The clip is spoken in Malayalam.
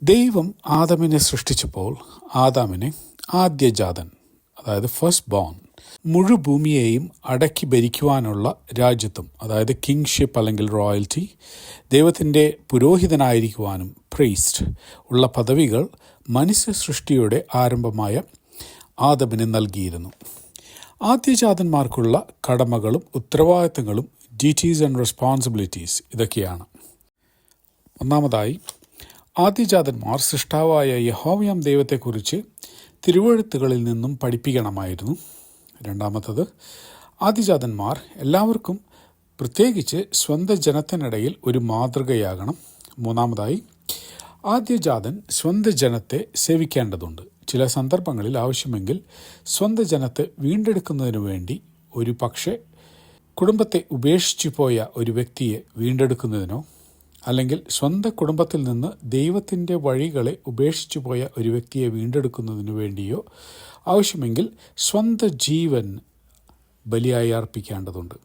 ദൈവം ആദമിനെ സൃഷ്ടിച്ചപ്പോൾ ആദാമിനെ ആദ്യജാതൻ, അതായത് ഫസ്റ്റ് ബോൺ, മുഴുഭൂമിയെയും അടക്കി ഭരിക്കുവാനുള്ള രാജ്യത്വം, അതായത് കിങ്ഷിപ്പ് അല്ലെങ്കിൽ റോയൽറ്റി, ദൈവത്തിൻ്റെ പുരോഹിതനായിരിക്കുവാനും പ്രീസ്റ്റ് ഉള്ള പദവികൾ മനുഷ്യ സൃഷ്ടിയുടെ ആരംഭമായ ആദമിന് നൽകിയിരുന്നു. ആദ്യജാതന്മാർക്കുള്ള കടമകളും ഉത്തരവാദിത്തങ്ങളും ഡ്യൂട്ടീസ് ആൻഡ് റെസ്പോൺസിബിലിറ്റീസ് ഇതൊക്കെയാണ്. ഒന്നാമതായി, ആദ്യജാതന്മാർ സൃഷ്ടാവായ യഹോവയാം ദൈവത്തെക്കുറിച്ച് തിരുവെഴുത്തുകളിൽ നിന്നും പഠിപ്പിക്കണമായിരുന്നു. രണ്ടാമത്തത്, ആദ്യജാതന്മാർ എല്ലാവർക്കും, പ്രത്യേകിച്ച് സ്വന്തം ജനത്തിനിടയിൽ ഒരു മാതൃകയാകണം. മൂന്നാമതായി, ആദ്യജാതൻ സ്വന്തം ജനത്തെ സേവിക്കേണ്ടതുണ്ട്. ചില സന്ദർഭങ്ങളിൽ ആവശ്യമെങ്കിൽ സ്വന്തം ജനത്തെ വീണ്ടെടുക്കുന്നതിനു വേണ്ടി, ഒരു പക്ഷേ കുടുംബത്തെ ഉപേക്ഷിച്ചു പോയ ഒരു വ്യക്തിയെ വീണ്ടെടുക്കുന്നതിനോ, അല്ലെങ്കിൽ സ്വന്തം കുടുംബത്തിൽ നിന്ന് ദൈവത്തിൻ്റെ വഴികളെ ഉപേക്ഷിച്ചു പോയ ഒരു വ്യക്തിയെ വീണ്ടെടുക്കുന്നതിനു വേണ്ടിയോ ആവശ്യമെങ്കിൽ സ്വന്തം ജീവൻ ബലിയായി അർപ്പിക്കേണ്ടതുണ്ട്.